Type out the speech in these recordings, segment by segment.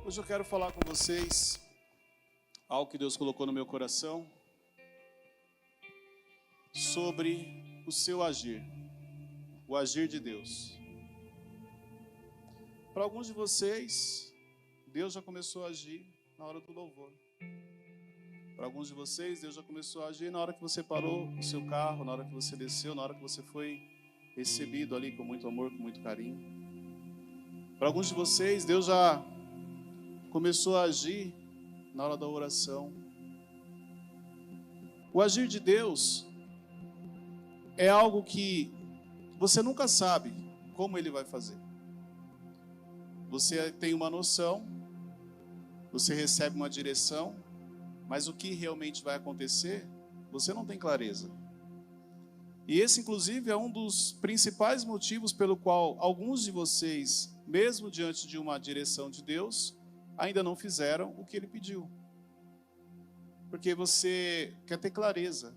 Hoje eu quero falar com vocês algo que Deus colocou no meu coração sobre o seu agir, o agir de Deus. Para alguns de vocês, Deus já começou a agir na hora do louvor. Para alguns de vocês, Deus já começou a agir na hora que você parou o seu carro, na hora que você desceu, na hora que você foi recebido ali com muito amor, com muito carinho. Para alguns de vocês, Deus já começou a agir na hora da oração. O agir de Deus é algo que você nunca sabe como Ele vai fazer. Você tem uma noção, você recebe uma direção, mas o que realmente vai acontecer, você não tem clareza. E esse, inclusive, é um dos principais motivos pelo qual alguns de vocês, mesmo diante de uma direção de Deus, ainda não fizeram o que Ele pediu. Porque você quer ter clareza.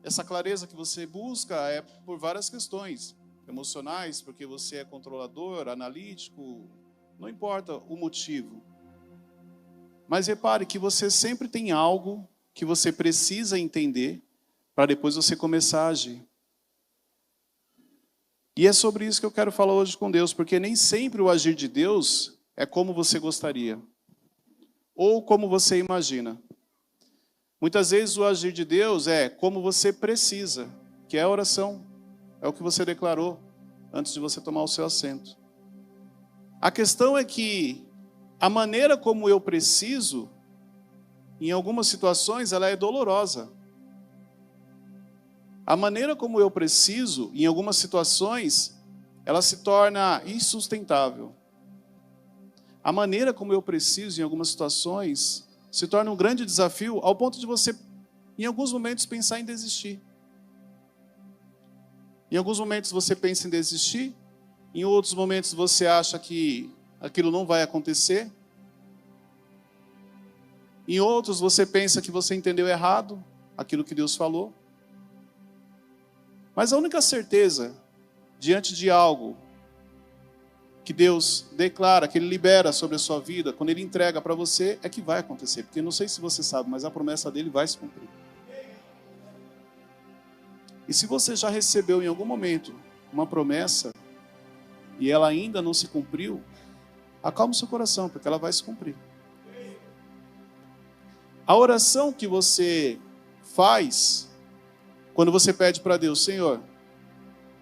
Essa clareza que você busca é por várias questões emocionais, porque você é controlador, analítico, não importa o motivo. Mas repare que você sempre tem algo que você precisa entender para depois você começar a agir. E é sobre isso que eu quero falar hoje com Deus, porque nem sempre o agir de Deus é como você gostaria, ou como você imagina. Muitas vezes o agir de Deus é como você precisa, que é a oração, é o que você declarou antes de você tomar o seu assento. A questão é que a maneira como eu preciso, em algumas situações, ela é dolorosa. A maneira como eu preciso, em algumas situações, ela se torna insustentável. A maneira como eu preciso, em algumas situações, se torna um grande desafio, ao ponto de você, em alguns momentos, pensar em desistir. Em alguns momentos você pensa em desistir, em outros momentos você acha que aquilo não vai acontecer. Em outros você pensa que você entendeu errado aquilo que Deus falou. Mas a única certeza, diante de algo que Deus declara, que Ele libera sobre a sua vida, quando Ele entrega para você, é que vai acontecer. Porque não sei se você sabe, mas a promessa dEle vai se cumprir. E se você já recebeu em algum momento uma promessa e ela ainda não se cumpriu, acalme seu coração, porque ela vai se cumprir. A oração que você faz quando você pede para Deus, Senhor,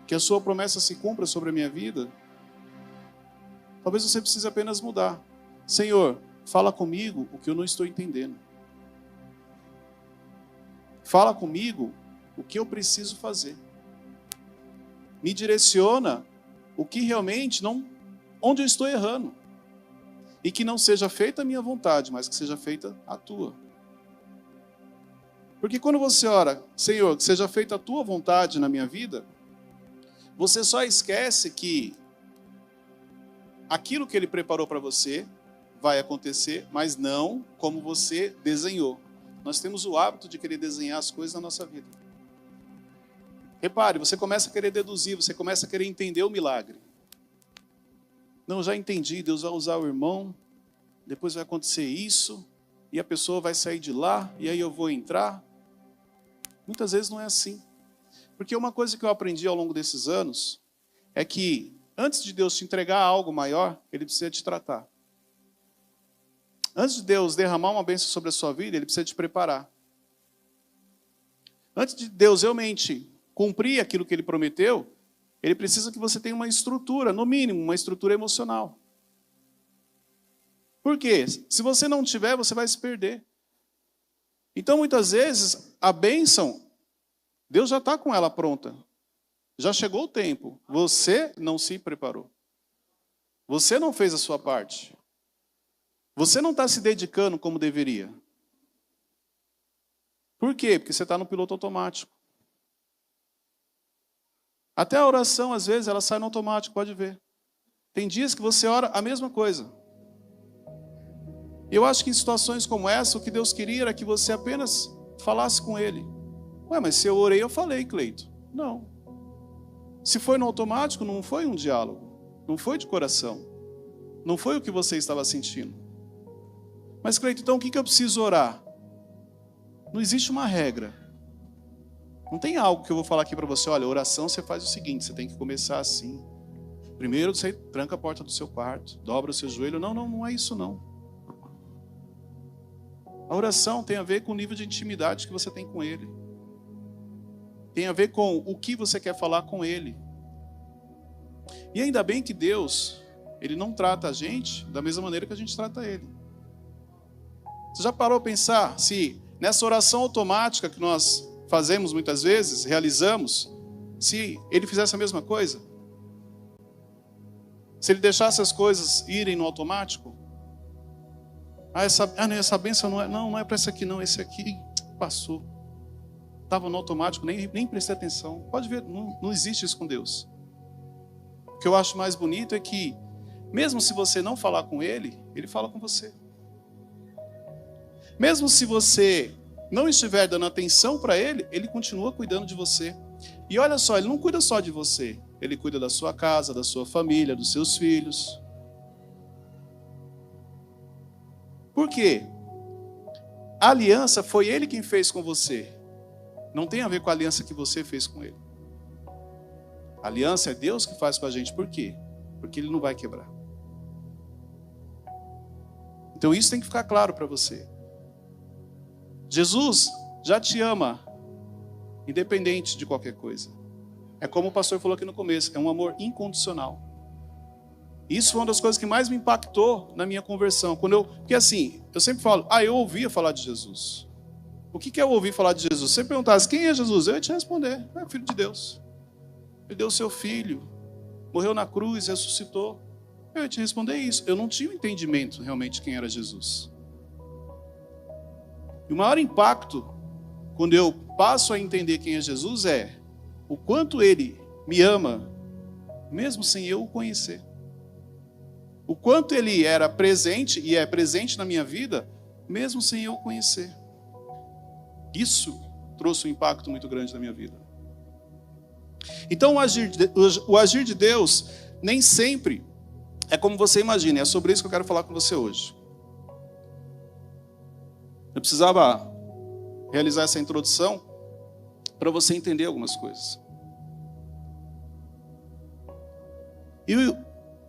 que a sua promessa se cumpra sobre a minha vida, talvez você precise apenas mudar. Senhor, fala comigo o que eu não estou entendendo. Fala comigo o que eu preciso fazer. Me direciona o que realmente não, onde eu estou errando. E que não seja feita a minha vontade, mas que seja feita a tua. Porque quando você ora, Senhor, que seja feita a tua vontade na minha vida, você só esquece que aquilo que Ele preparou para você vai acontecer, mas não como você desenhou. Nós temos o hábito de querer desenhar as coisas na nossa vida. Repare, você começa a querer deduzir, você começa a querer entender o milagre. Não, já entendi, Deus vai usar o irmão, depois vai acontecer isso, e a pessoa vai sair de lá, e aí eu vou entrar. Muitas vezes não é assim. Porque uma coisa que eu aprendi ao longo desses anos é que antes de Deus te entregar algo maior, Ele precisa te tratar. Antes de Deus derramar uma bênção sobre a sua vida, Ele precisa te preparar. Antes de Deus realmente cumprir aquilo que Ele prometeu, Ele precisa que você tenha uma estrutura, no mínimo, uma estrutura emocional. Por quê? Se você não tiver, você vai se perder. Então, muitas vezes, a bênção, Deus já está com ela pronta. Já chegou o tempo. Você não se preparou. Você não fez a sua parte. Você não está se dedicando como deveria. Por quê? Porque você está no piloto automático. Até a oração, às vezes, ela sai no automático, pode ver. Tem dias que você ora a mesma coisa. Eu acho que em situações como essa, o que Deus queria era que você apenas falasse com Ele. Ué, mas se eu orei, eu falei, Cleito. Não. Se foi no automático, não foi um diálogo. Não foi de coração. Não foi o que você estava sentindo. Mas, Cleito, então o que eu preciso orar? Não existe uma regra. Não tem algo que eu vou falar aqui para você. Olha, oração você faz o seguinte, você tem que começar assim. Primeiro você tranca a porta do seu quarto, dobra o seu joelho. Não é isso não. A oração tem a ver com o nível de intimidade que você tem com Ele. Tem a ver com o que você quer falar com Ele. E ainda bem que Deus, Ele não trata a gente da mesma maneira que a gente trata Ele. Você já parou a pensar se nessa oração automática que nós fazemos muitas vezes, realizamos, se Ele fizesse a mesma coisa? Se Ele deixasse as coisas irem no automático? Essa bênção não é para esse aqui não, esse aqui passou. Estava no automático, nem prestei atenção. Pode ver, não existe isso com Deus. O que eu acho mais bonito é que, mesmo se você não falar com Ele, Ele fala com você. Mesmo se você não estiver dando atenção para Ele, Ele continua cuidando de você. E olha só, Ele não cuida só de você. Ele cuida da sua casa, da sua família, dos seus filhos. Por quê? A aliança foi Ele quem fez com você. Não tem a ver com a aliança que você fez com Ele. A aliança é Deus que faz com a gente. Por quê? Porque Ele não vai quebrar. Então isso tem que ficar claro para você. Jesus já te ama, independente de qualquer coisa. É como o pastor falou aqui no começo, é um amor incondicional. Isso foi uma das coisas que mais me impactou na minha conversão. Porque assim, eu sempre falo, eu ouvia falar de Jesus. O que é eu ouvir falar de Jesus? Se você perguntasse, quem é Jesus? Eu ia te responder, é o Filho de Deus. Ele deu o seu Filho, morreu na cruz, ressuscitou. Eu ia te responder isso. Eu não tinha um entendimento realmente de quem era Jesus. E o maior impacto, quando eu passo a entender quem é Jesus, é o quanto Ele me ama, mesmo sem eu o conhecer. O quanto Ele era presente e é presente na minha vida, mesmo sem eu o conhecer. Isso trouxe um impacto muito grande na minha vida. Então, o agir de Deus nem sempre é como você imagina. É sobre isso que eu quero falar com você hoje. Eu precisava realizar essa introdução para você entender algumas coisas. E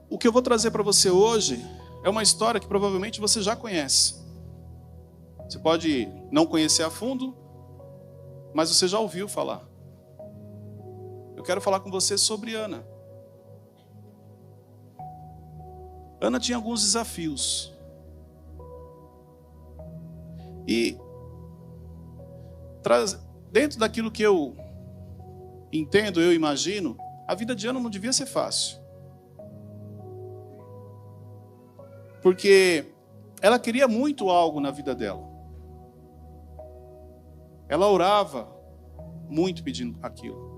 o que eu vou trazer para você hoje é uma história que provavelmente você já conhece. Você pode não conhecer a fundo, mas você já ouviu falar. Eu quero falar com você sobre Ana. Ana tinha alguns desafios. E dentro daquilo que eu entendo, eu imagino, a vida de Ana não devia ser fácil. Porque ela queria muito algo na vida dela. Ela orava muito pedindo aquilo.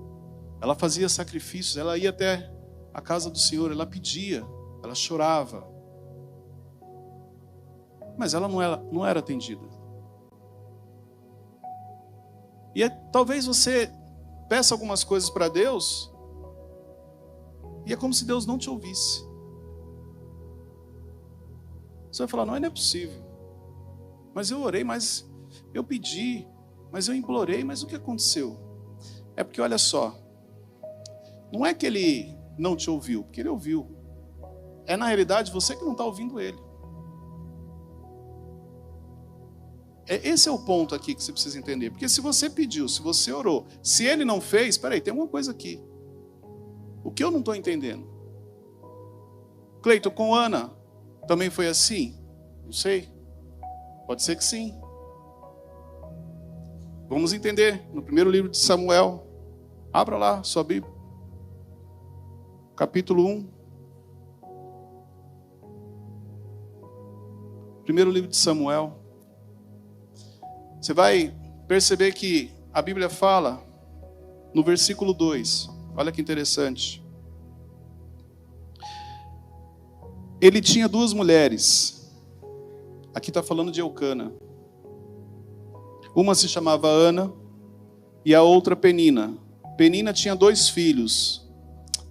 Ela fazia sacrifícios, ela ia até a casa do Senhor, ela pedia, ela chorava. Mas ela não era atendida. E talvez você peça algumas coisas para Deus e é como se Deus não te ouvisse. Você vai falar, não é possível. Mas eu orei, mas eu pedi, mas eu implorei, mas o que aconteceu? É porque, olha só, não é que Ele não te ouviu, porque Ele ouviu. É na realidade você que não está ouvindo Ele. Esse é o ponto aqui que você precisa entender. Porque se você pediu, se você orou, se Ele não fez, peraí, tem alguma coisa aqui. O que eu não estou entendendo? Cleiton, com Ana, também foi assim? Não sei. Pode ser que sim. Vamos entender. No primeiro livro de Samuel. Abra lá sua Bíblia. Capítulo 1. Primeiro livro de Samuel. Você vai perceber que a Bíblia fala no versículo 2. Olha que interessante. Ele tinha 2 mulheres. Aqui está falando de Eucana. Uma se chamava Ana e a outra Penina. Penina tinha 2 filhos.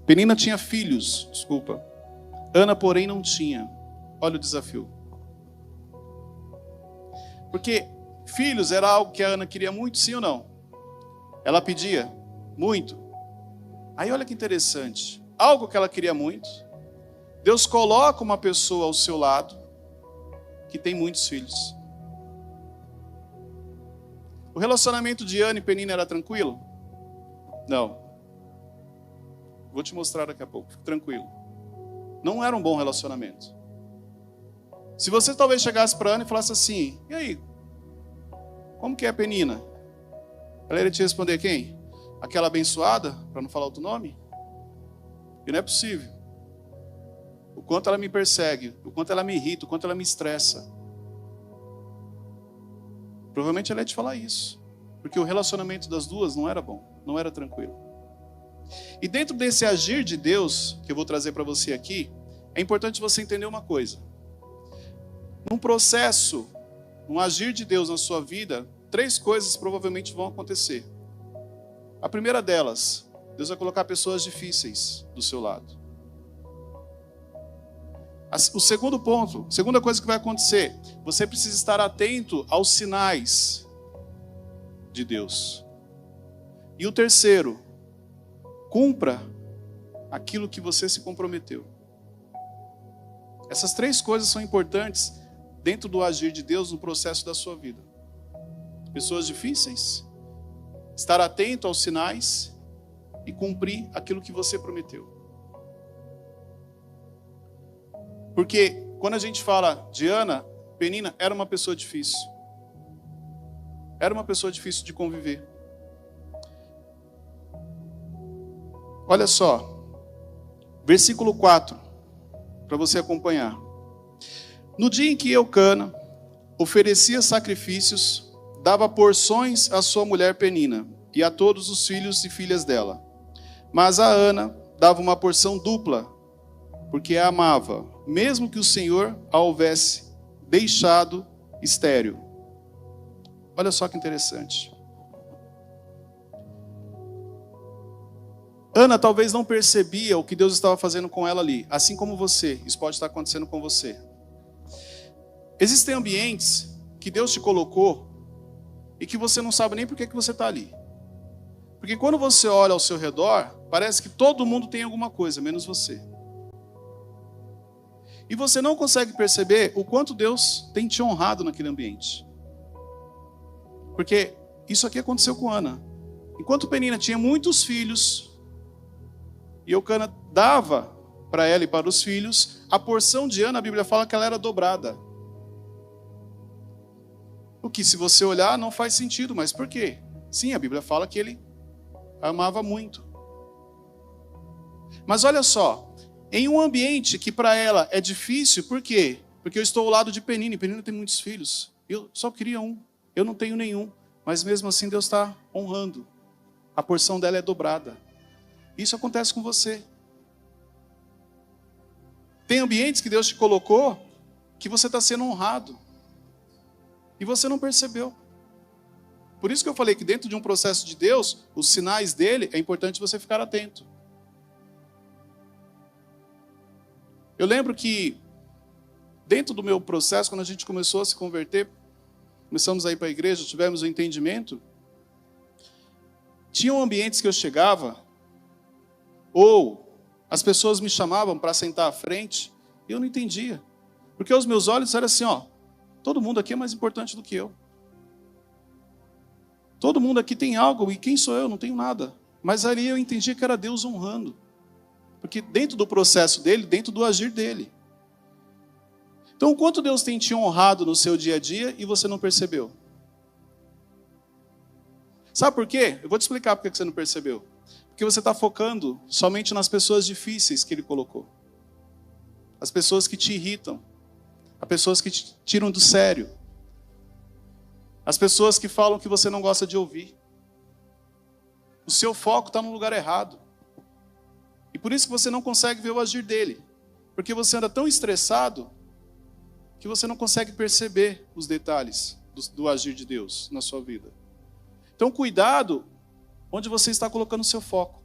Penina tinha filhos, desculpa. Ana, porém, não tinha. Olha o desafio. Porque filhos era algo que a Ana queria muito, sim ou não? Ela pedia muito. Aí olha que interessante. Algo que ela queria muito, Deus coloca uma pessoa ao seu lado que tem muitos filhos. O relacionamento de Ana e Penina era tranquilo? Não. Vou te mostrar daqui a pouco, fique tranquilo. Não era um bom relacionamento. Se você talvez chegasse para Ana e falasse assim, e aí, como que é a Penina? Ela iria te responder quem? Aquela abençoada, para não falar outro nome? E não é possível. O quanto ela me persegue, o quanto ela me irrita, o quanto ela me estressa. Provavelmente ela ia te falar isso. Porque o relacionamento das duas não era bom, não era tranquilo. E dentro desse agir de Deus, que eu vou trazer para você aqui, é importante você entender uma coisa. Num processo, num agir de Deus na sua vida, 3 coisas provavelmente vão acontecer. A primeira delas, Deus vai colocar pessoas difíceis do seu lado. O segundo ponto, a segunda coisa que vai acontecer, você precisa estar atento aos sinais de Deus. E o terceiro, cumpra aquilo que você se comprometeu. Essas 3 coisas são importantes dentro do agir de Deus no processo da sua vida. Pessoas difíceis, estar atento aos sinais e cumprir aquilo que você prometeu. Porque quando a gente fala de Ana, Penina era uma pessoa difícil. Era uma pessoa difícil de conviver. Olha só, versículo 4, para você acompanhar. No dia em que Eucana oferecia sacrifícios, dava porções à sua mulher Penina e a todos os filhos e filhas dela. Mas a Ana dava uma porção dupla, porque a amava, mesmo que o Senhor a houvesse deixado estéril. Olha só que interessante. Ana talvez não percebia o que Deus estava fazendo com ela ali, assim como você, isso pode estar acontecendo com você. Existem ambientes que Deus te colocou e que você não sabe nem por que você está ali. Porque quando você olha ao seu redor, parece que todo mundo tem alguma coisa, menos você. E você não consegue perceber o quanto Deus tem te honrado naquele ambiente. Porque isso aqui aconteceu com Ana. Enquanto Penina tinha muitos filhos, e Eucana dava para ela e para os filhos, a porção de Ana, a Bíblia fala que ela era dobrada. O que, se você olhar, não faz sentido, mas por quê? Sim, a Bíblia fala que ele a amava muito. Mas olha só, em um ambiente que para ela é difícil, por quê? Porque eu estou ao lado de Penina, e Penina tem muitos filhos. Eu só queria um, eu não tenho nenhum. Mas mesmo assim Deus está honrando. A porção dela é dobrada. Isso acontece com você. Tem ambientes que Deus te colocou que você está sendo honrado. E você não percebeu. Por isso que eu falei que dentro de um processo de Deus, os sinais dele, é importante você ficar atento. Eu lembro que, dentro do meu processo, quando a gente começou a se converter, começamos a ir para a igreja, tivemos um entendimento, tinham ambientes que eu chegava, ou as pessoas me chamavam para sentar à frente, e eu não entendia. Porque aos meus olhos era assim, ó, todo mundo aqui é mais importante do que eu. Todo mundo aqui tem algo, e quem sou eu? Não tenho nada. Mas ali eu entendia que era Deus honrando. Porque dentro do processo dele, dentro do agir dele. Então, o quanto Deus tem te honrado no seu dia a dia e você não percebeu? Sabe por quê? Eu vou te explicar por que você não percebeu. Porque você está focando somente nas pessoas difíceis que ele colocou. As pessoas que te irritam. As pessoas que te tiram do sério. As pessoas que falam que você não gosta de ouvir. O seu foco está no lugar errado. E por isso que você não consegue ver o agir dele. Porque você anda tão estressado que você não consegue perceber os detalhes do agir de Deus na sua vida. Então cuidado onde você está colocando o seu foco.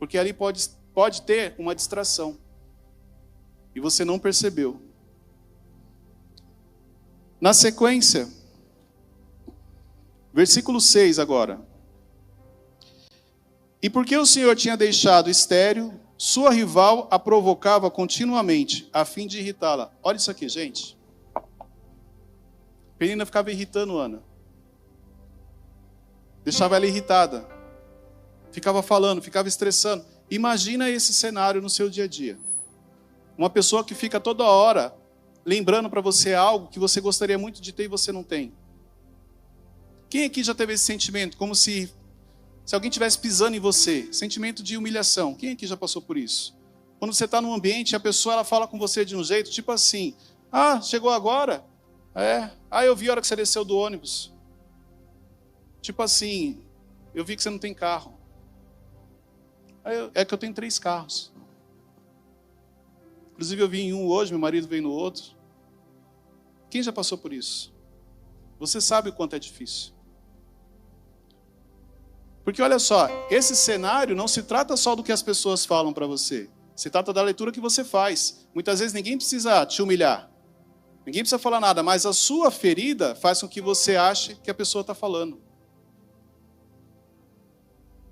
Porque ali pode ter uma distração. E você não percebeu. Na sequência, versículo 6 agora. E porque o Senhor tinha deixado estéril, sua rival a provocava continuamente, a fim de irritá-la. Olha isso aqui, gente. Penina ficava irritando Ana. Deixava ela irritada. Ficava falando, ficava estressando. Imagina esse cenário no seu dia a dia. Uma pessoa que fica toda hora lembrando para você algo que você gostaria muito de ter e você não tem. Quem aqui já teve esse sentimento? Como se alguém estivesse pisando em você. Sentimento de humilhação. Quem aqui já passou por isso? Quando você está num ambiente e a pessoa ela fala com você de um jeito, tipo assim, ah, chegou agora? Eu vi a hora que você desceu do ônibus. Tipo assim, eu vi que você não tem carro. É que eu tenho 3 carros. Inclusive eu vim em um hoje, meu marido veio no outro. Quem já passou por isso? Você sabe o quanto é difícil. Porque olha só, esse cenário não se trata só do que as pessoas falam para você. Se trata da leitura que você faz. Muitas vezes ninguém precisa te humilhar. Ninguém precisa falar nada, mas a sua ferida faz com que você ache que a pessoa está falando.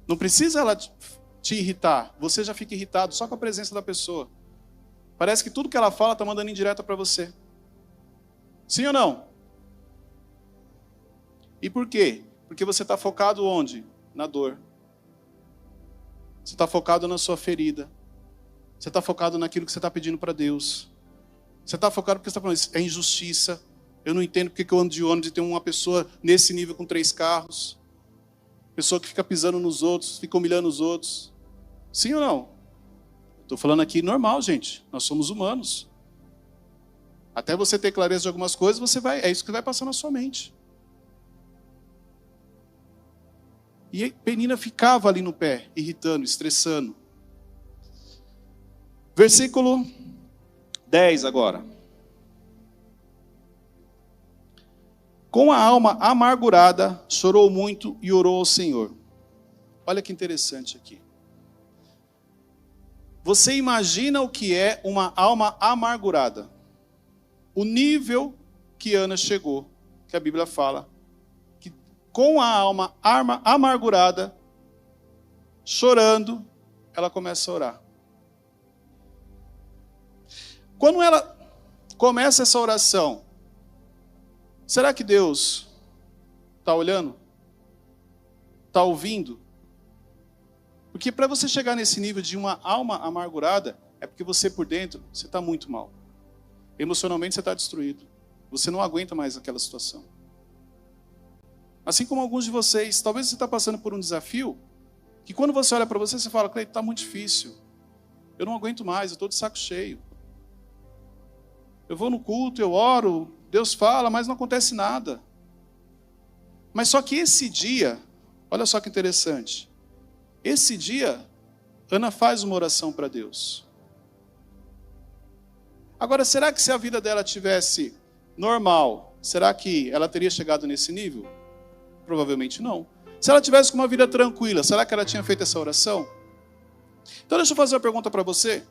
Não precisa ela te irritar. Você já fica irritado só com a presença da pessoa. Parece que tudo que ela fala está mandando indireta para você. Sim ou não? E por quê? Porque você está focado onde? Na dor. Você está focado na sua ferida. Você está focado naquilo que você está pedindo para Deus. Você está focado porque você está falando, isso é injustiça. Eu não entendo porque eu ando de ônibus e tem uma pessoa nesse nível com 3 carros. Pessoa que fica pisando nos outros, fica humilhando os outros. Sim ou não? Estou falando aqui normal, gente. Nós somos humanos. Até você ter clareza de algumas coisas, é isso que vai passar na sua mente. E a Penina ficava ali no pé, irritando, estressando. Versículo 10 agora. Com a alma amargurada, chorou muito e orou ao Senhor. Olha que interessante aqui. Você imagina o que é uma alma amargurada? O nível que Ana chegou, que a Bíblia fala. Com a alma amargurada, chorando, ela começa a orar. Quando ela começa essa oração, será que Deus está olhando? Está ouvindo? Porque para você chegar nesse nível de uma alma amargurada, é porque você por dentro, você está muito mal. Emocionalmente você está destruído. Você não aguenta mais aquela situação. Assim como alguns de vocês, talvez você está passando por um desafio, que quando você olha para você, você fala, Cleiton, está muito difícil. Eu não aguento mais, eu estou de saco cheio. Eu vou no culto, eu oro, Deus fala, mas não acontece nada. Mas só que esse dia, olha só que interessante. Esse dia, Ana faz uma oração para Deus. Agora, será que se a vida dela tivesse normal, será que ela teria chegado nesse nível? Provavelmente não. Se ela tivesse com uma vida tranquila, será que ela tinha feito essa oração? Então deixa eu fazer uma pergunta para você.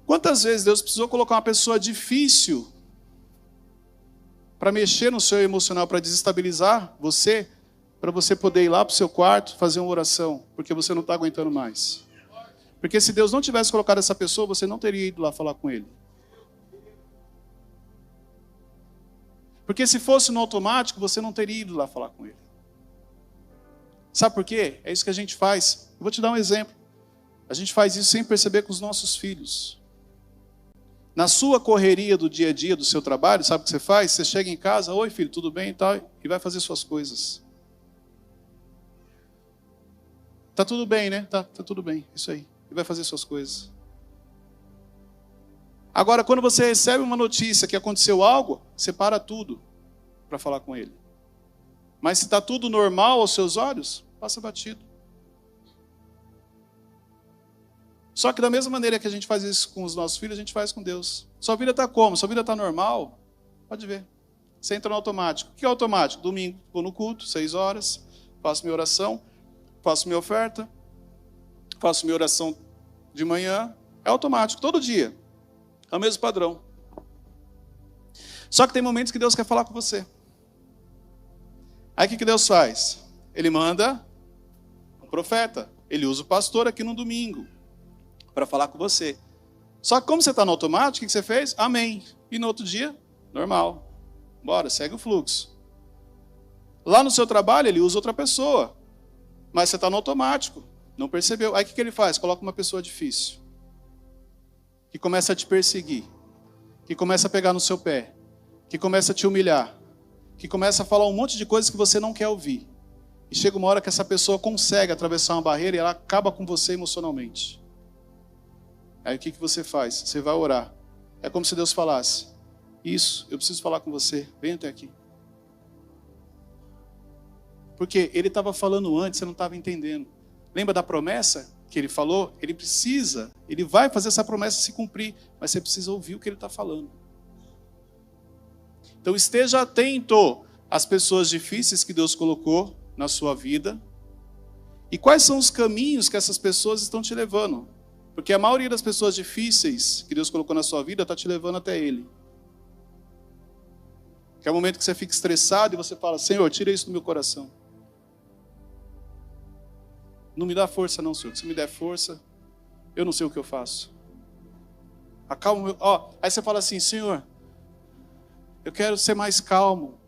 Quantas vezes Deus precisou colocar uma pessoa difícil para mexer no seu emocional, para desestabilizar você, para você poder ir lá para o seu quarto, fazer uma oração, porque você não está aguentando mais? Porque se Deus não tivesse colocado essa pessoa, você não teria ido lá falar com ele. Porque se fosse no automático, você não teria ido lá falar com ele. Sabe por quê? É isso que a gente faz. Eu vou te dar um exemplo. A gente faz isso sem perceber com os nossos filhos. Na sua correria do dia a dia, do seu trabalho, sabe o que você faz? Você chega em casa, oi filho, tudo bem e tal, e vai fazer suas coisas. Tá tudo bem, né? Tá tudo bem, isso aí. E vai fazer suas coisas. Agora, quando você recebe uma notícia que aconteceu algo, você para tudo para falar com ele. Mas se está tudo normal aos seus olhos, passa batido. Só que da mesma maneira que a gente faz isso com os nossos filhos, a gente faz com Deus. Sua vida está como? Sua vida está normal? Pode ver. Você entra no automático. O que é automático? Domingo, vou no culto, 6 horas, faço minha oração, faço minha oferta, faço minha oração de manhã, é automático, todo dia. É o mesmo padrão. Só que tem momentos que Deus quer falar com você. Aí o que Deus faz? Ele manda um profeta. Ele usa o pastor aqui no domingo para falar com você. Só que como você está no automático, o que você fez? Amém. E no outro dia, normal. Bora, segue o fluxo. Lá no seu trabalho, ele usa outra pessoa. Mas você está no automático. Não percebeu. Aí o que ele faz? Coloca uma pessoa difícil. Que começa a te perseguir. Que começa a pegar no seu pé. Que começa a te humilhar. Que começa a falar um monte de coisas que você não quer ouvir. E chega uma hora que essa pessoa consegue atravessar uma barreira e ela acaba com você emocionalmente. Aí o que você faz? Você vai orar. É como se Deus falasse: isso, eu preciso falar com você. Vem até aqui. Porque ele estava falando antes, você não estava entendendo. Lembra da promessa que ele falou? Ele vai fazer essa promessa se cumprir, mas você precisa ouvir o que ele está falando. Então esteja atento às pessoas difíceis que Deus colocou na sua vida. E quais são os caminhos que essas pessoas estão te levando? Porque a maioria das pessoas difíceis que Deus colocou na sua vida está te levando até Ele. Que é o momento que você fica estressado e você fala: Senhor, tira isso do meu coração. Não me dá força não, Senhor. Se me der força, eu não sei o que eu faço. Acalma o meu... Aí você fala assim: Senhor, eu quero ser mais calmo.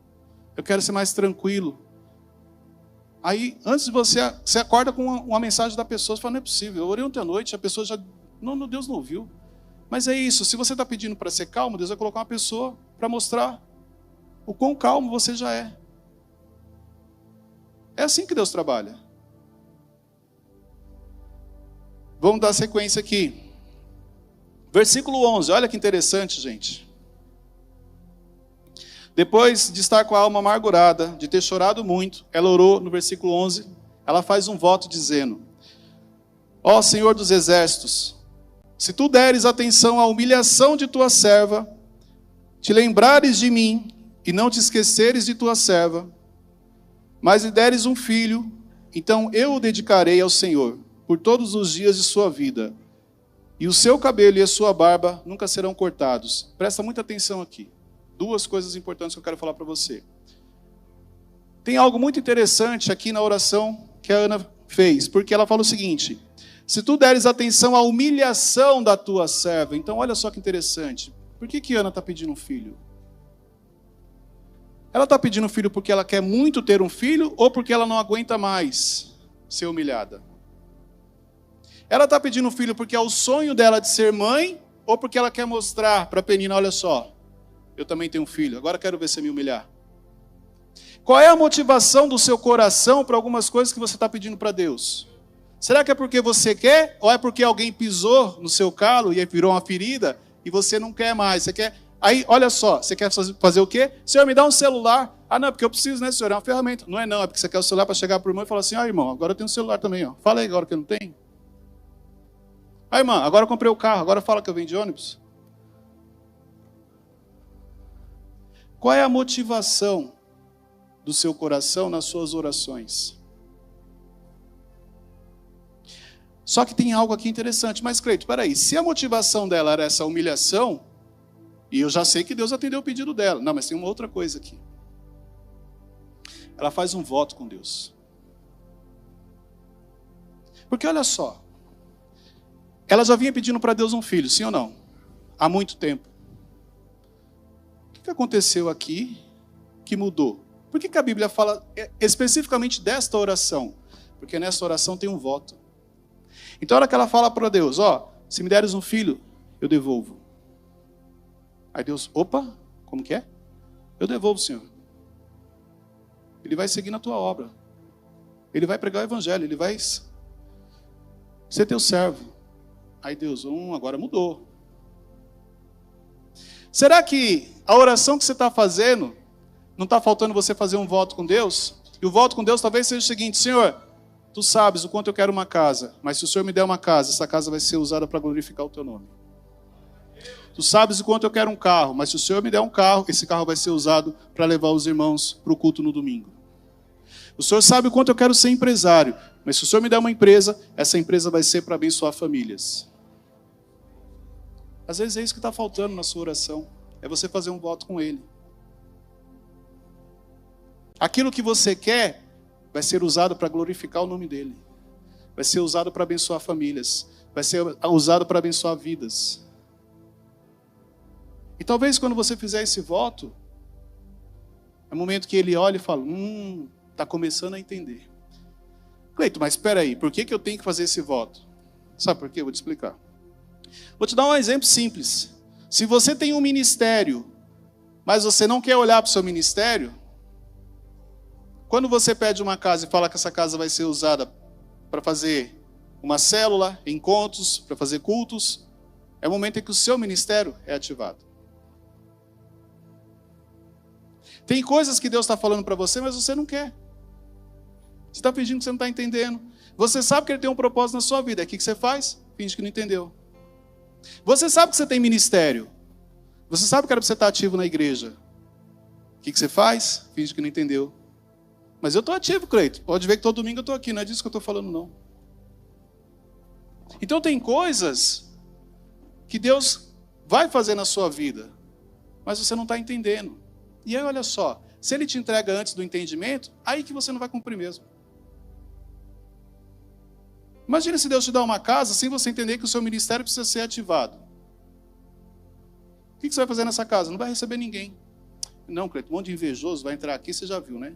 Eu quero ser mais tranquilo. Aí, antes de você acorda com uma mensagem da pessoa, você fala: não é possível, eu orei ontem à noite, a pessoa já... Não, Deus não ouviu. Mas é isso, se você está pedindo para ser calmo, Deus vai colocar uma pessoa para mostrar o quão calmo você já é. É assim que Deus trabalha. Vamos dar sequência aqui. Versículo 11, olha que interessante, gente. Depois de estar com a alma amargurada, de ter chorado muito, ela orou no versículo 11, ela faz um voto dizendo: ó Senhor dos exércitos, se tu deres atenção à humilhação de tua serva, te lembrares de mim e não te esqueceres de tua serva, mas lhe deres um filho, então eu o dedicarei ao Senhor por todos os dias de sua vida, e o seu cabelo e a sua barba nunca serão cortados. Presta muita atenção aqui. Duas coisas importantes que eu quero falar para você. Tem algo muito interessante aqui na oração que a Ana fez, porque ela fala o seguinte: se tu deres atenção à humilhação da tua serva. Então olha só que interessante. Por que Ana está pedindo um filho? Ela está pedindo um filho porque ela quer muito ter um filho ou porque ela não aguenta mais ser humilhada? Ela está pedindo um filho porque é o sonho dela de ser mãe ou porque ela quer mostrar para a Penina: olha só, eu também tenho um filho, agora quero ver você me humilhar. Qual é a motivação do seu coração para algumas coisas que você está pedindo para Deus? Será que é porque você quer ou é porque alguém pisou no seu calo e virou uma ferida e você não quer mais? Você quer... Aí, olha só, você quer fazer o quê? Senhor, me dá um celular. Ah, não, é porque eu preciso, né, senhor? É uma ferramenta. Não, é porque você quer o celular para chegar para o irmão e falar assim: irmão, agora eu tenho um celular também, ó. Fala aí agora que eu não tenho. Irmã, agora eu comprei o carro, agora fala que eu venho de ônibus. Qual é a motivação do seu coração nas suas orações? Só que tem algo aqui interessante. Mas, Cleito, peraí, se a motivação dela era essa humilhação, e eu já sei que Deus atendeu o pedido dela. Não, mas tem uma outra coisa aqui. Ela faz um voto com Deus. Porque olha só, ela já vinha pedindo para Deus um filho, sim ou não? Há muito tempo. O que aconteceu aqui que mudou? Por que a Bíblia fala especificamente desta oração? Porque nessa oração tem um voto. Então a hora que ela fala para Deus: se me deres um filho, eu devolvo. Aí Deus: opa, como que é? Eu devolvo, Senhor. Ele vai seguir na tua obra. Ele vai pregar o evangelho, ele vai ser teu servo. Aí Deus: agora mudou. Será que a oração que você está fazendo, não está faltando você fazer um voto com Deus? E o voto com Deus talvez seja o seguinte: Senhor, tu sabes o quanto eu quero uma casa, mas se o Senhor me der uma casa, essa casa vai ser usada para glorificar o teu nome. Tu sabes o quanto eu quero um carro, mas se o Senhor me der um carro, esse carro vai ser usado para levar os irmãos para o culto no domingo. O Senhor sabe o quanto eu quero ser empresário, Mas se o Senhor me der uma empresa, essa empresa vai ser para abençoar famílias. Às vezes é isso que está faltando na sua oração. É você fazer um voto com Ele. Aquilo que você quer vai ser usado para glorificar o nome dEle. Vai ser usado para abençoar famílias. Vai ser usado para abençoar vidas. E talvez quando você fizer esse voto, é o momento que Ele olha e fala, está começando a entender. Cleito, mas espera aí, por que eu tenho que fazer esse voto? Sabe por quê? Eu vou te explicar. Vou te dar um exemplo simples. Se você tem um ministério, mas você não quer olhar para o seu ministério, quando você pede uma casa e fala que essa casa vai ser usada para fazer uma célula, encontros, para fazer cultos, é o momento em que o seu ministério é ativado. Tem coisas que Deus está falando para você, mas você não quer. Você está fingindo que você não está entendendo. Você sabe que Ele tem um propósito na sua vida. O que você faz? Finge que não entendeu. Você sabe que você tem ministério. Você sabe que era para você estar ativo na igreja. O que você faz? Finge que não entendeu. Mas eu estou ativo, Cleito. Pode ver que todo domingo eu estou aqui. Não é disso que eu estou falando, não. Então tem coisas que Deus vai fazer na sua vida, mas você não está entendendo. E aí, olha só. Se Ele te entrega antes do entendimento, aí que você não vai cumprir mesmo. Imagina se Deus te dá uma casa sem você entender que o seu ministério precisa ser ativado. O que você vai fazer nessa casa? Não vai receber ninguém. Não, Cleito, um monte de invejoso vai entrar aqui, você já viu, né?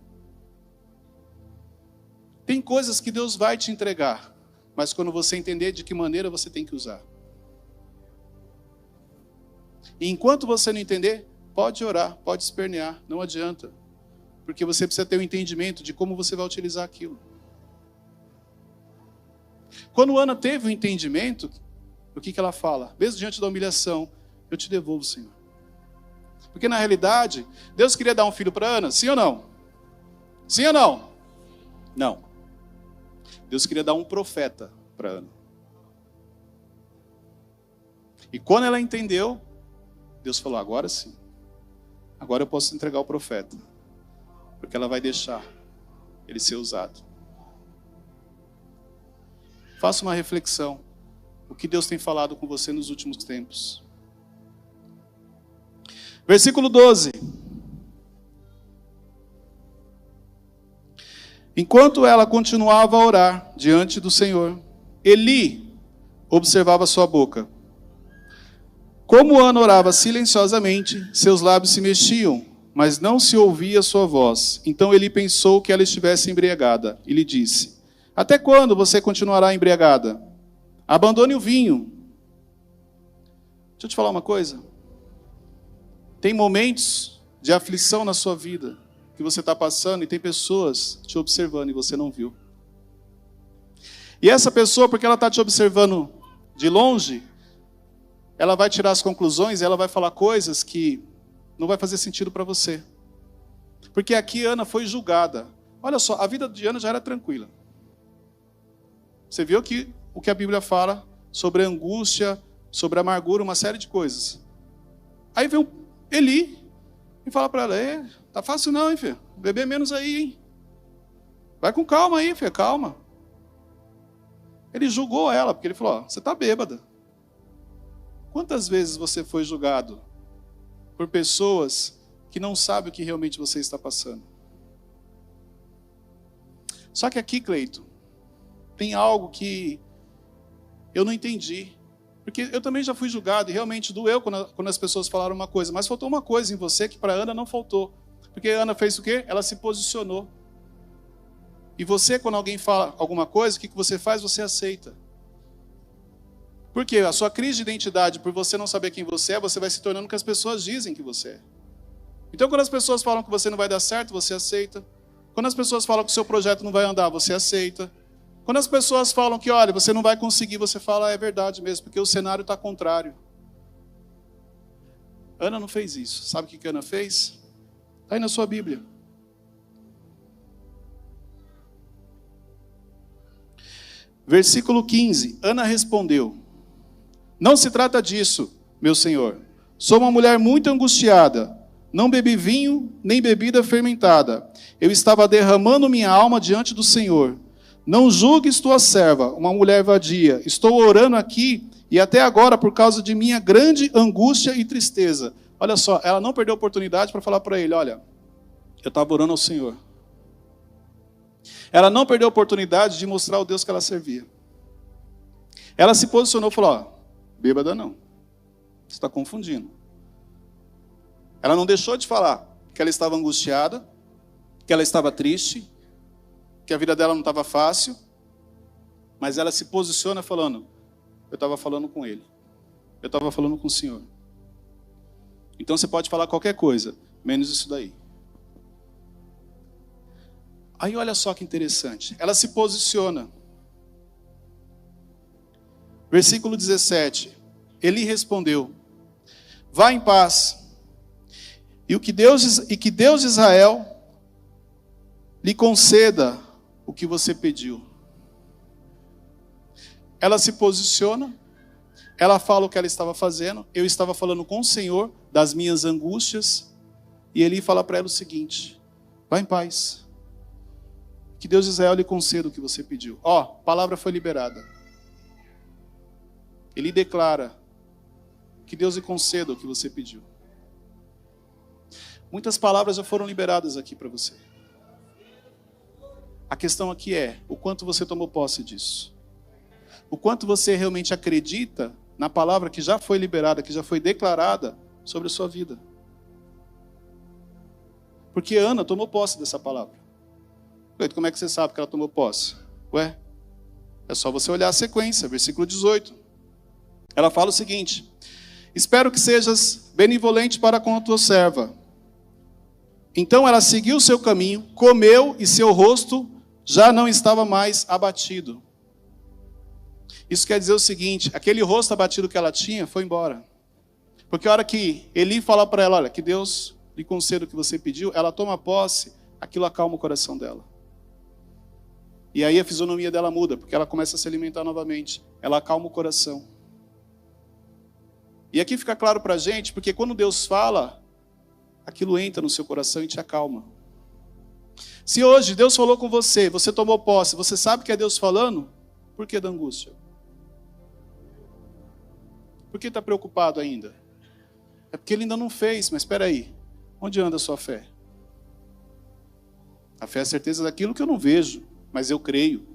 Tem coisas que Deus vai te entregar, mas quando você entender de que maneira você tem que usar. E enquanto você não entender, pode orar, pode espernear, não adianta. Porque você precisa ter o entendimento de como você vai utilizar aquilo. Quando Ana teve o entendimento, o que ela fala? Mesmo diante da humilhação, eu te devolvo, Senhor. Porque na realidade, Deus queria dar um filho para Ana, sim ou não? Sim ou não? Não. Deus queria dar um profeta para Ana. E quando ela entendeu, Deus falou, agora sim. Agora eu posso entregar o profeta. Porque ela vai deixar ele ser usado. Faça uma reflexão. O que Deus tem falado com você nos últimos tempos. Versículo 12. Enquanto ela continuava a orar diante do Senhor, Eli observava sua boca. Como Ana orava silenciosamente, seus lábios se mexiam, mas não se ouvia sua voz. Então Eli pensou que ela estivesse embriagada e lhe disse, até quando você continuará embriagada? Abandone o vinho. Deixa eu te falar uma coisa. Tem momentos de aflição na sua vida que você está passando e tem pessoas te observando e você não viu. E essa pessoa, porque ela está te observando de longe, ela vai tirar as conclusões, ela vai falar coisas que não vai fazer sentido para você. Porque aqui Ana foi julgada. Olha só, a vida de Ana já era tranquila. Você viu que o que a Bíblia fala sobre a angústia, sobre a amargura, uma série de coisas. Aí vem Eli e fala para ela, tá fácil não, hein, filho? Beber menos aí, hein? Vai com calma aí, filho, calma. Ele julgou ela, porque ele falou, você tá bêbada. Quantas vezes você foi julgado por pessoas que não sabem o que realmente você está passando? Só que aqui, Cleito, tem algo que eu não entendi. Porque eu também já fui julgado e realmente doeu quando as pessoas falaram uma coisa. Mas faltou uma coisa em você que para Ana não faltou. Porque Ana fez o quê? Ela se posicionou. E você, quando alguém fala alguma coisa, o que você faz? Você aceita. Por quê? A sua crise de identidade, por você não saber quem você é, você vai se tornando o que as pessoas dizem que você é. Então, quando as pessoas falam que você não vai dar certo, você aceita. Quando as pessoas falam que o seu projeto não vai andar, você aceita. Quando as pessoas falam que, olha, você não vai conseguir, você fala, é verdade mesmo, porque o cenário está contrário. Ana não fez isso. Sabe o que Ana fez? Está aí na sua Bíblia. Versículo 15. Ana respondeu, não se trata disso, meu senhor. Sou uma mulher muito angustiada. Não bebi vinho, nem bebida fermentada. Eu estava derramando minha alma diante do Senhor. Não julgues tua serva, uma mulher vadia. Estou orando aqui e até agora por causa de minha grande angústia e tristeza. Olha só, ela não perdeu a oportunidade para falar para ele, olha, eu estava orando ao Senhor. Ela não perdeu a oportunidade de mostrar o Deus que ela servia. Ela se posicionou e falou, ó, bêbada não. Você está confundindo. Ela não deixou de falar que ela estava angustiada, que ela estava triste, que a vida dela não estava fácil, mas ela se posiciona falando, eu estava falando com ele. Eu estava falando com o Senhor. Então você pode falar qualquer coisa, menos isso daí. Aí olha só que interessante. Ela se posiciona. Versículo 17. Eli respondeu, vá em paz. E que Deus de Israel lhe conceda o que você pediu. Ela se posiciona. Ela fala o que ela estava fazendo. Eu estava falando com o Senhor das minhas angústias. E Eli fala para ela o seguinte, vá em paz. Que Deus de Israel lhe conceda o que você pediu. Ó, a palavra foi liberada. Ele declara que Deus lhe conceda o que você pediu. Muitas palavras já foram liberadas aqui para você. A questão aqui é o quanto você tomou posse disso. O quanto você realmente acredita na palavra que já foi liberada, que já foi declarada sobre a sua vida. Porque Ana tomou posse dessa palavra. Como é que você sabe que ela tomou posse? Ué, é só você olhar a sequência, versículo 18. Ela fala o seguinte, espero que sejas benevolente para com a tua serva. Então ela seguiu o seu caminho, comeu e seu rosto já não estava mais abatido. Isso quer dizer o seguinte, aquele rosto abatido que ela tinha foi embora. Porque a hora que Eli fala para ela, olha, que Deus lhe conceda o que você pediu, ela toma posse, aquilo acalma o coração dela. E aí a fisionomia dela muda, porque ela começa a se alimentar novamente. Ela acalma o coração. E aqui fica claro para a gente, porque quando Deus fala, aquilo entra no seu coração e te acalma. Se hoje Deus falou com você, você tomou posse, você sabe que é Deus falando, por que da angústia? Por que está preocupado ainda? É porque ele ainda não fez, mas espera aí, onde anda a sua fé? A fé é a certeza daquilo que eu não vejo, mas eu creio.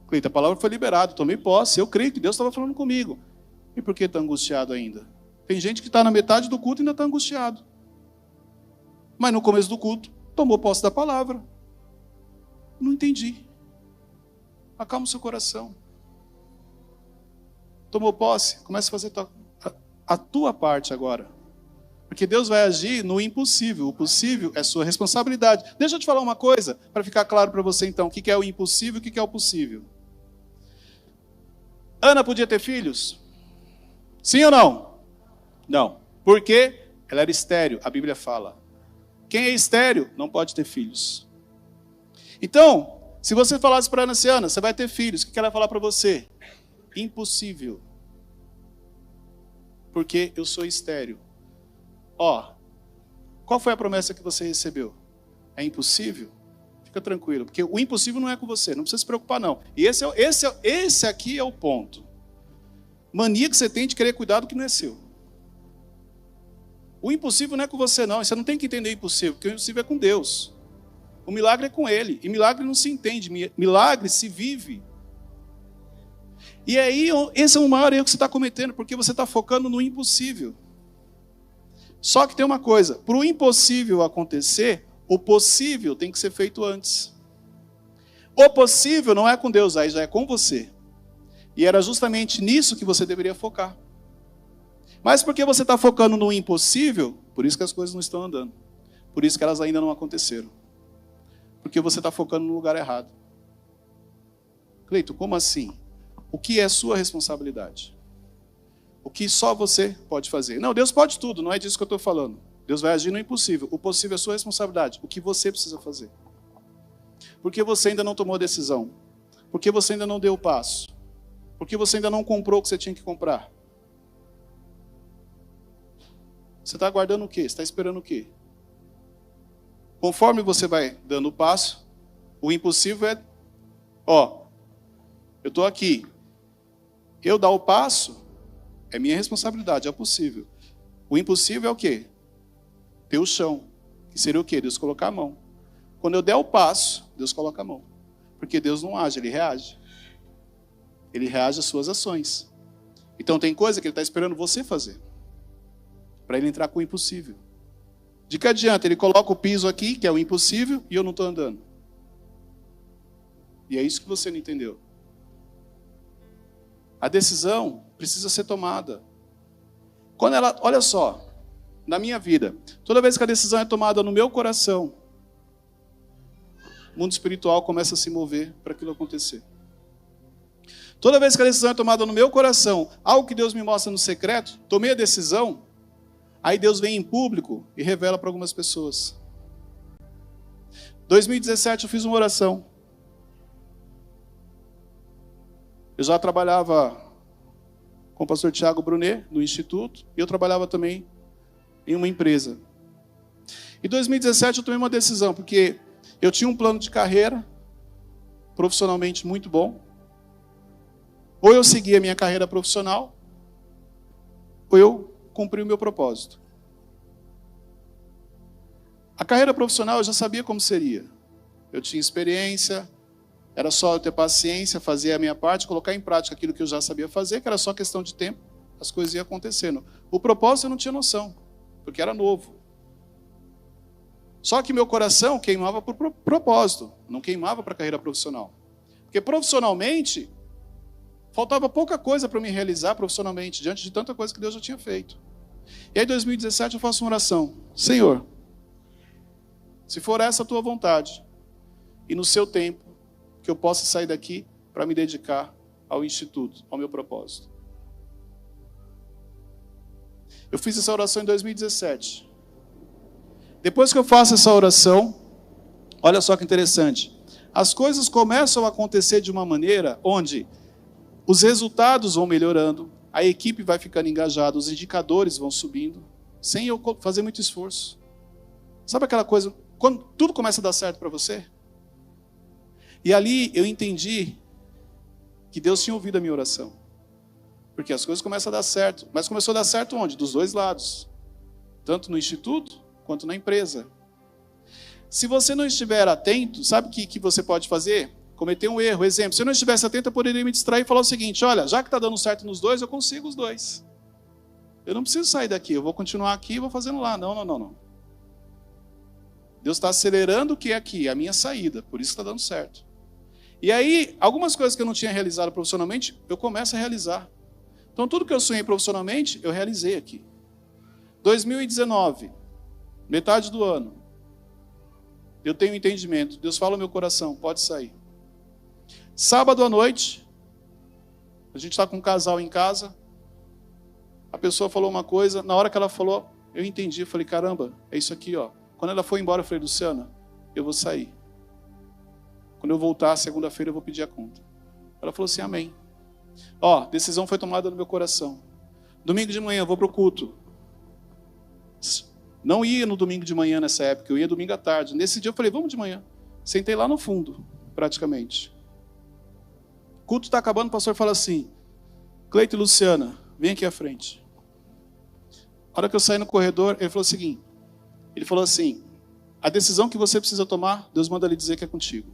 Cleita, a palavra foi liberada, tomei posse, eu creio que Deus estava falando comigo. E por que está angustiado ainda? Tem gente que está na metade do culto e ainda está angustiado. Mas no começo do culto, tomou posse da palavra. Não entendi. Acalma o seu coração. Tomou posse, começa a fazer a tua parte agora. Porque Deus vai agir no impossível. O possível é sua responsabilidade. Deixa eu te falar uma coisa, para ficar claro para você então, o que é o impossível e o que é o possível. Ana podia ter filhos? Sim ou não? Não. Por quê? Ela era estéril, a Bíblia fala. Quem é estéril não pode ter filhos. Então, se você falasse para Ana assim, Ana, você vai ter filhos, o que ela vai falar para você? Impossível. Porque eu sou estéril. Ó, qual foi a promessa que você recebeu? É impossível? Fica tranquilo, porque o impossível não é com você, não precisa se preocupar não. E esse aqui é o ponto. Mania que você tem de querer cuidar do que não é seu. O impossível não é com você não, você não tem que entender o impossível, porque o impossível é com Deus. O milagre é com Ele, e milagre não se entende, milagre se vive. E aí, esse é o maior erro que você está cometendo, porque você está focando no impossível. Só que tem uma coisa, para o impossível acontecer, o possível tem que ser feito antes. O possível não é com Deus, aí já é com você. E era justamente nisso que você deveria focar. Mas porque você está focando no impossível, por isso que as coisas não estão andando. Por isso que elas ainda não aconteceram. Porque você está focando no lugar errado. Cleito, como assim? O que é sua responsabilidade? O que só você pode fazer? Não, Deus pode tudo, não é disso que eu estou falando. Deus vai agir no impossível. O possível é sua responsabilidade. O que você precisa fazer? Porque você ainda não tomou a decisão. Porque você ainda não deu o passo. Porque você ainda não comprou o que você tinha que comprar. Você está aguardando o quê? Você está esperando o quê? Conforme você vai dando o passo, o impossível é Ó, eu estou aqui. Eu dar o passo é minha responsabilidade, é possível. O impossível é o quê? Ter o chão. Que seria o quê? Deus colocar a mão. Quando eu der o passo, Deus coloca a mão. Porque Deus não age, Ele reage. Ele reage às suas ações. Então tem coisa que Ele está esperando você fazer. Para Ele entrar com o impossível. De que adianta? Ele coloca o piso aqui, que é o impossível, e eu não estou andando. E é isso que você não entendeu. A decisão precisa ser tomada. Quando ela, olha só, na minha vida, toda vez que a decisão é tomada no meu coração, o mundo espiritual começa a se mover para aquilo acontecer. Toda vez que a decisão é tomada no meu coração, algo que Deus me mostra no secreto, tomei a decisão, aí Deus vem em público e revela para algumas pessoas. 2017 eu fiz uma oração. Eu já trabalhava com o pastor Tiago Brunet, no Instituto, e eu trabalhava também em uma empresa. Em 2017 eu tomei uma decisão, porque eu tinha um plano de carreira, profissionalmente muito bom. Ou eu seguia a minha carreira profissional, ou eu cumpri o meu propósito. A carreira profissional eu já sabia como seria. Eu tinha experiência, era só eu ter paciência, fazer a minha parte, colocar em prática aquilo que eu já sabia fazer, que era só questão de tempo, as coisas iam acontecendo. O propósito eu não tinha noção, porque era novo. Só que meu coração queimava por propósito, não queimava para a carreira profissional. Porque profissionalmente, faltava pouca coisa para me realizar profissionalmente, diante de tanta coisa que Deus já tinha feito. E aí em 2017 eu faço uma oração. Senhor, se for essa a tua vontade, e no seu tempo, que eu possa sair daqui para me dedicar ao Instituto, ao meu propósito. Eu fiz essa oração em 2017. Depois que eu faço essa oração, olha só que interessante. As coisas começam a acontecer de uma maneira onde os resultados vão melhorando, a equipe vai ficando engajada, os indicadores vão subindo, sem eu fazer muito esforço. Sabe aquela coisa, quando tudo começa a dar certo para você? E ali eu entendi que Deus tinha ouvido a minha oração. Porque as coisas começam a dar certo. Mas começou a dar certo onde? Dos dois lados. Tanto no instituto, quanto na empresa. Se você não estiver atento, sabe o que você pode fazer? Cometer um erro. Exemplo, se eu não estivesse atento, eu poderia me distrair e falar o seguinte, olha, já que está dando certo nos dois, eu consigo os dois. Eu não preciso sair daqui, eu vou continuar aqui e vou fazendo lá. Não. Deus está acelerando o que é aqui, a minha saída, por isso está dando certo. E aí, algumas coisas que eu não tinha realizado profissionalmente, eu começo a realizar. Então, tudo que eu sonhei profissionalmente, eu realizei aqui. 2019, metade do ano, eu tenho entendimento. Deus fala no meu coração, pode sair. Sábado à noite, a gente está com um casal em casa, a pessoa falou uma coisa, na hora que ela falou, eu entendi, eu falei, caramba, é isso aqui, ó. Quando ela foi embora, eu falei, Luciana, eu vou sair. Quando eu voltar, segunda-feira, eu vou pedir a conta. Ela falou assim, amém. Ó, decisão foi tomada no meu coração. Domingo de manhã, eu vou para o culto. Não ia no domingo de manhã nessa época, eu ia domingo à tarde. Nesse dia eu falei, vamos de manhã. Sentei lá no fundo, praticamente. O culto está acabando, o pastor fala assim, Cleito e Luciana, vem aqui à frente. A hora que eu saí no corredor, ele falou o seguinte, ele falou assim, a decisão que você precisa tomar, Deus manda lhe dizer que é contigo.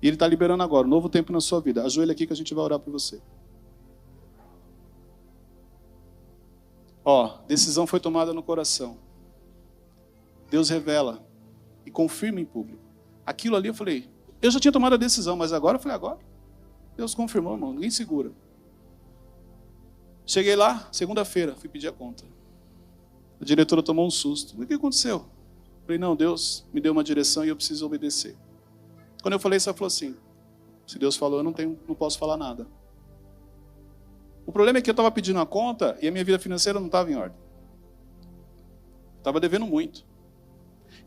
E Ele está liberando agora, um novo tempo na sua vida. Ajoelha aqui que a gente vai orar por você. Ó, decisão foi tomada no coração. Deus revela e confirma em público. Aquilo ali eu falei, eu já tinha tomado a decisão, mas agora eu falei, agora? Deus confirmou, irmão, ninguém segura. Cheguei lá, segunda-feira, fui pedir a conta. A diretora tomou um susto. O que aconteceu? Eu falei, não, Deus me deu uma direção e eu preciso obedecer. Quando eu falei isso, ela falou assim, se Deus falou, eu não posso falar nada. O problema é que eu estava pedindo a conta e a minha vida financeira não estava em ordem. Estava devendo muito.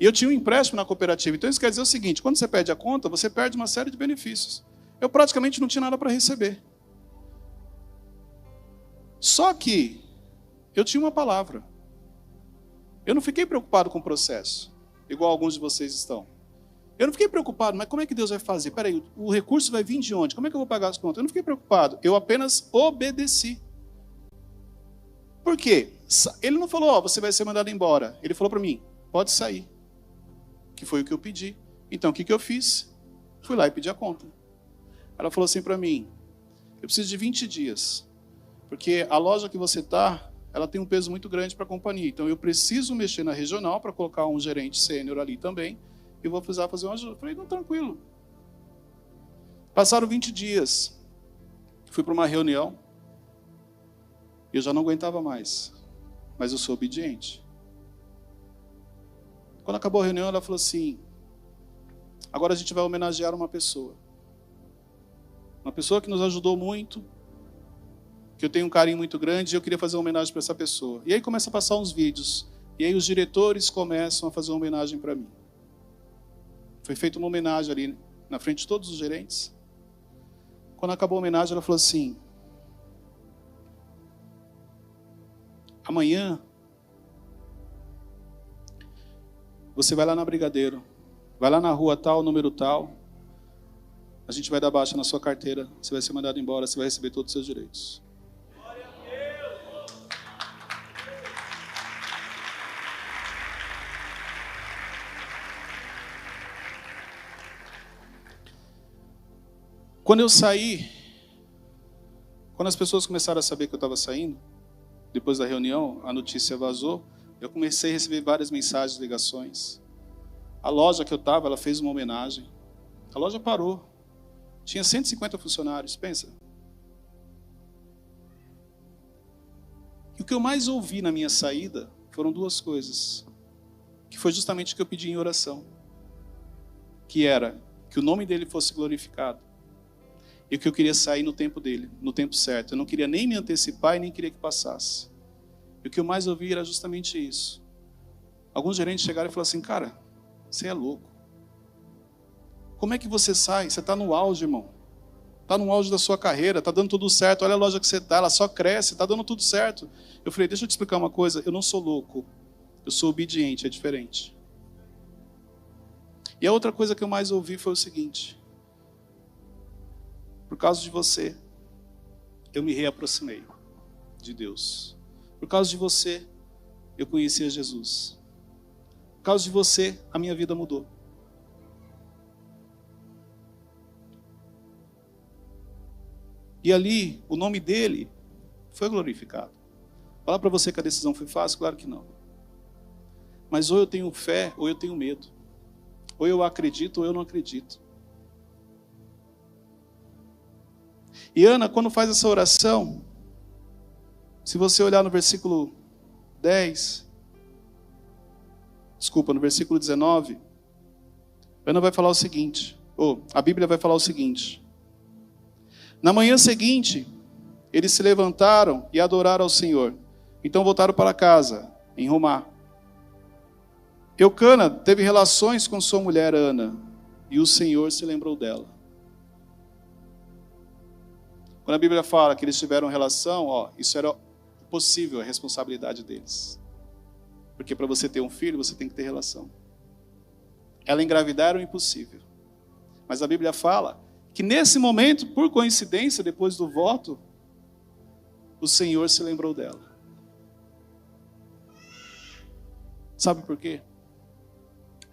E eu tinha um empréstimo na cooperativa. Então isso quer dizer o seguinte, quando você pede a conta, você perde uma série de benefícios. Eu praticamente não tinha nada para receber. Só que eu tinha uma palavra. Eu não fiquei preocupado com o processo, igual alguns de vocês estão. Eu não fiquei preocupado, mas como é que Deus vai fazer? Peraí, o recurso vai vir de onde? Como é que eu vou pagar as contas? Eu não fiquei preocupado, eu apenas obedeci. Por quê? Ele não falou, você vai ser mandado embora. Ele falou para mim, pode sair. Que foi o que eu pedi. Então, o que eu fiz? Fui lá e pedi a conta. Ela falou assim para mim, eu preciso de 20 dias. Porque a loja que você está, ela tem um peso muito grande para a companhia. Então, eu preciso mexer na regional para colocar um gerente sênior ali também. E vou precisar fazer uma ajuda. Eu falei, não, tranquilo. Passaram 20 dias. Fui para uma reunião. Eu já não aguentava mais. Mas eu sou obediente. Quando acabou a reunião, ela falou assim, agora a gente vai homenagear uma pessoa. Uma pessoa que nos ajudou muito, que eu tenho um carinho muito grande, e eu queria fazer uma homenagem para essa pessoa. E aí começa a passar uns vídeos. E aí os diretores começam a fazer uma homenagem para mim. Foi feita uma homenagem ali, na frente de todos os gerentes. Quando acabou a homenagem, ela falou assim, amanhã, você vai lá na Brigadeiro, vai lá na rua tal, número tal, a gente vai dar baixa na sua carteira, você vai ser mandado embora, você vai receber todos os seus direitos. Quando eu saí, quando as pessoas começaram a saber que eu estava saindo, depois da reunião, a notícia vazou, eu comecei a receber várias mensagens, ligações. A loja que eu estava, ela fez uma homenagem. A loja parou. Tinha 150 funcionários, pensa. E o que eu mais ouvi na minha saída foram duas coisas. Que foi justamente o que eu pedi em oração. Que era que o nome dele fosse glorificado. E que eu queria sair no tempo dele, no tempo certo. Eu não queria nem me antecipar e nem queria que passasse. E o que eu mais ouvi era justamente isso. Alguns gerentes chegaram e falaram assim, cara, você é louco. Como é que você sai? Você está no auge, irmão. Está no auge da sua carreira, está dando tudo certo. Olha a loja que você está, ela só cresce, está dando tudo certo. Eu falei, deixa eu te explicar uma coisa, eu não sou louco. Eu sou obediente, é diferente. E a outra coisa que eu mais ouvi foi o seguinte. Por causa de você, eu me reaproximei de Deus. Por causa de você, eu conheci a Jesus. Por causa de você, a minha vida mudou. E ali, o nome dele foi glorificado. Falar para você que a decisão foi fácil? Claro que não. Mas ou eu tenho fé, ou eu tenho medo. Ou eu acredito, ou eu não acredito. E Ana, quando faz essa oração, se você olhar no versículo 10, no versículo 19, Ana vai falar o seguinte, a Bíblia vai falar o seguinte. Na manhã seguinte, eles se levantaram e adoraram ao Senhor. Então voltaram para casa, em Ramá. Eucana teve relações com sua mulher Ana, e o Senhor se lembrou dela. Quando a Bíblia fala que eles tiveram relação, isso era possível, a responsabilidade deles. Porque para você ter um filho, você tem que ter relação. Ela engravidar era o impossível. Mas a Bíblia fala que nesse momento, por coincidência, depois do voto, o Senhor se lembrou dela. Sabe por quê?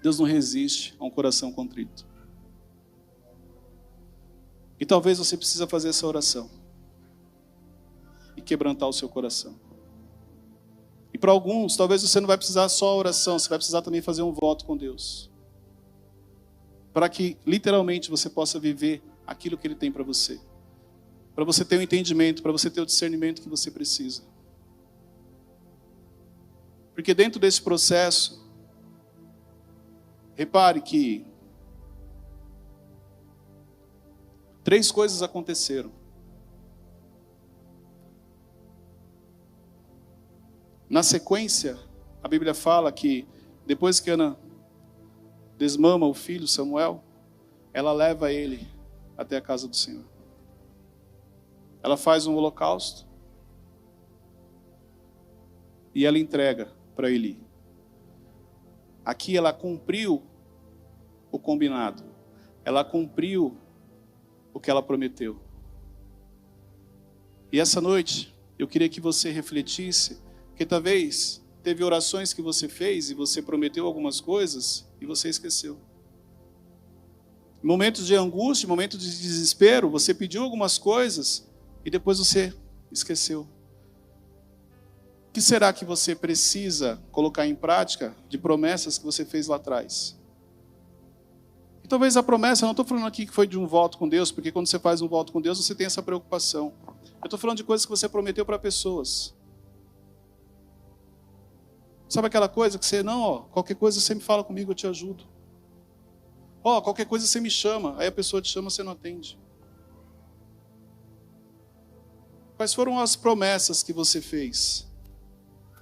Deus não resiste a um coração contrito. E talvez você precise fazer essa oração. E quebrantar o seu coração. E para alguns, talvez você não vai precisar só a oração, você vai precisar também fazer um voto com Deus. Para que, literalmente, você possa viver aquilo que Ele tem para você. Para você ter o entendimento, para você ter o discernimento que você precisa. Porque dentro desse processo, repare que 3 coisas aconteceram. Na sequência, a Bíblia fala que depois que Ana desmama o filho Samuel, ela leva ele até a casa do Senhor. Ela faz um holocausto e ela entrega para Eli. Aqui ela cumpriu o combinado. Ela cumpriu o que ela prometeu. E essa noite, eu queria que você refletisse, que talvez teve orações que você fez e você prometeu algumas coisas e você esqueceu. Em momentos de angústia, em momentos de desespero, você pediu algumas coisas e depois você esqueceu. O que será que você precisa colocar em prática de promessas que você fez lá atrás? E talvez a promessa, eu não estou falando aqui que foi de um voto com Deus, porque quando você faz um voto com Deus, você tem essa preocupação. Eu estou falando de coisas que você prometeu para pessoas. Sabe aquela coisa que você, não, qualquer coisa você me fala comigo, eu te ajudo. Qualquer coisa você me chama, aí a pessoa te chama, você não atende. Quais foram as promessas que você fez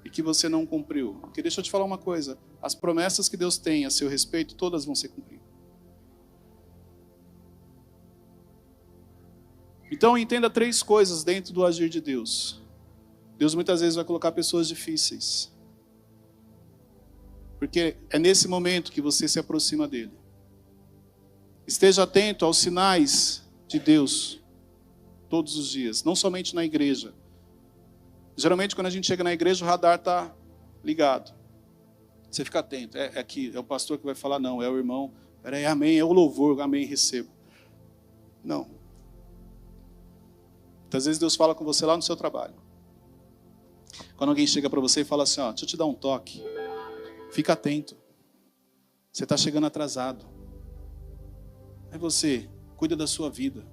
e que você não cumpriu? Porque deixa eu te falar uma coisa, as promessas que Deus tem a seu respeito, todas vão ser cumpridas. Então entenda 3 coisas dentro do agir de Deus. Deus muitas vezes vai colocar pessoas difíceis. Porque é nesse momento que você se aproxima dele. Esteja atento aos sinais de Deus todos os dias, não somente na igreja. Geralmente quando a gente chega na igreja o radar está ligado. Você fica atento, é aqui, é o pastor que vai falar, não, é o irmão. Peraí, amém, é o louvor, amém, recebo. Não. Muitas vezes Deus fala com você lá no seu trabalho. Quando alguém chega para você e fala assim, deixa eu te dar um toque. Fica atento. Você está chegando atrasado. Aí você cuida da sua vida.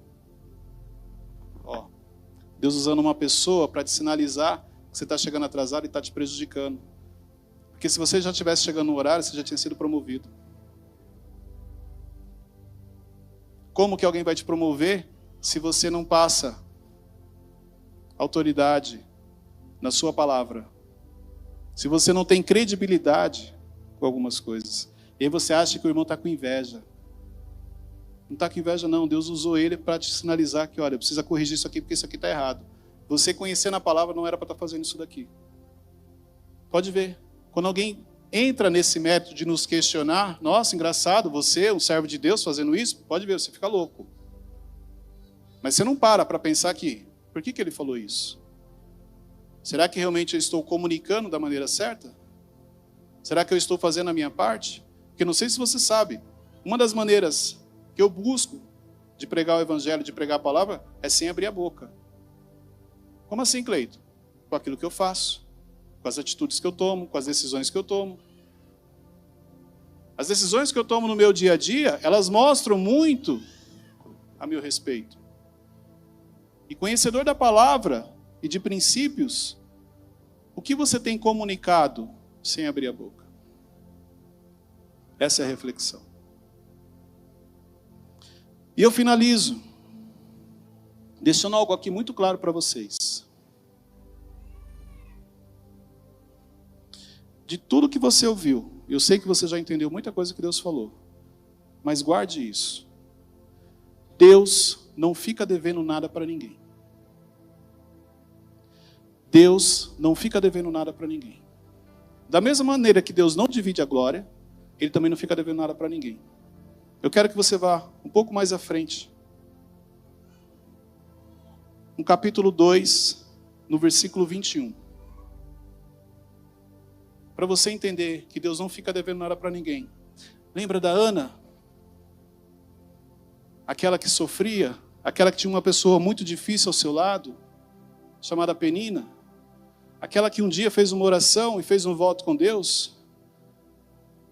Deus usando uma pessoa para te sinalizar que você está chegando atrasado e está te prejudicando. Porque se você já estivesse chegando no horário, você já tinha sido promovido. Como que alguém vai te promover se você não passa autoridade na sua palavra? Se você não tem credibilidade com algumas coisas. E aí você acha que o irmão está com inveja. Não está com inveja não, Deus usou ele para te sinalizar que, olha, precisa corrigir isso aqui porque isso aqui está errado. Você conhecendo a palavra não era para estar fazendo isso daqui. Pode ver, quando alguém entra nesse método de nos questionar, nossa, engraçado, você, um servo de Deus fazendo isso, pode ver, você fica louco. Mas você não para pensar que, por que ele falou isso? Será que realmente eu estou comunicando da maneira certa? Será que eu estou fazendo a minha parte? Porque não sei se você sabe, uma das maneiras que eu busco de pregar o evangelho, de pregar a palavra, é sem abrir a boca. Como assim, Cleito? Com aquilo que eu faço, com as atitudes que eu tomo, com as decisões que eu tomo. As decisões que eu tomo no meu dia a dia, elas mostram muito a meu respeito. E conhecedor da palavra e de princípios, o que você tem comunicado sem abrir a boca? Essa é a reflexão. E eu finalizo deixando algo aqui muito claro para vocês. De tudo que você ouviu, eu sei que você já entendeu muita coisa que Deus falou, mas guarde isso. Deus não fica devendo nada para ninguém. Deus não fica devendo nada para ninguém. Da mesma maneira que Deus não divide a glória, Ele também não fica devendo nada para ninguém. Eu quero que você vá um pouco mais à frente. No capítulo 2, no versículo 21. Para você entender que Deus não fica devendo nada para ninguém. Lembra da Ana? Aquela que sofria, aquela que tinha uma pessoa muito difícil ao seu lado, chamada Penina. Aquela que um dia fez uma oração e fez um voto com Deus.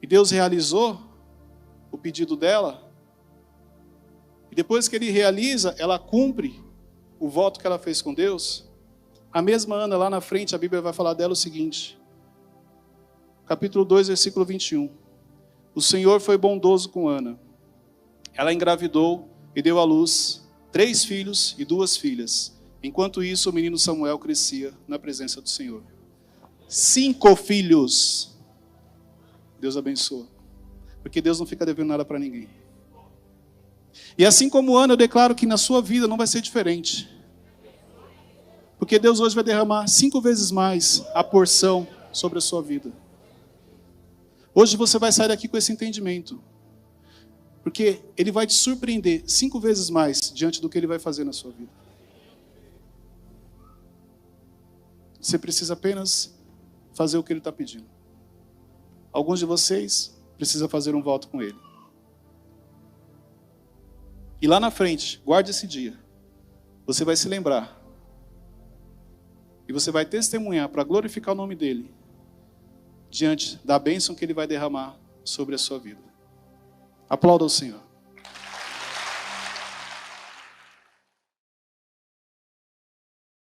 E Deus realizou o pedido dela, e depois que ele realiza, ela cumpre o voto que ela fez com Deus. A mesma Ana, lá na frente, a Bíblia vai falar dela o seguinte, capítulo 2, versículo 21. O Senhor foi bondoso com Ana. Ela engravidou e deu à luz 3 filhos e 2 filhas. Enquanto isso, o menino Samuel crescia na presença do Senhor. 5 filhos. Deus abençoa. Porque Deus não fica devendo nada para ninguém. E assim como Ana, eu declaro que na sua vida não vai ser diferente. Porque Deus hoje vai derramar 5 vezes mais a porção sobre a sua vida. Hoje você vai sair daqui com esse entendimento. Porque Ele vai te surpreender 5 vezes mais diante do que Ele vai fazer na sua vida. Você precisa apenas fazer o que Ele está pedindo. Alguns de vocês precisam fazer um voto com Ele. E lá na frente, guarde esse dia. Você vai se lembrar. E você vai testemunhar para glorificar o nome dEle. Diante da bênção que Ele vai derramar sobre a sua vida. Aplauda o Senhor.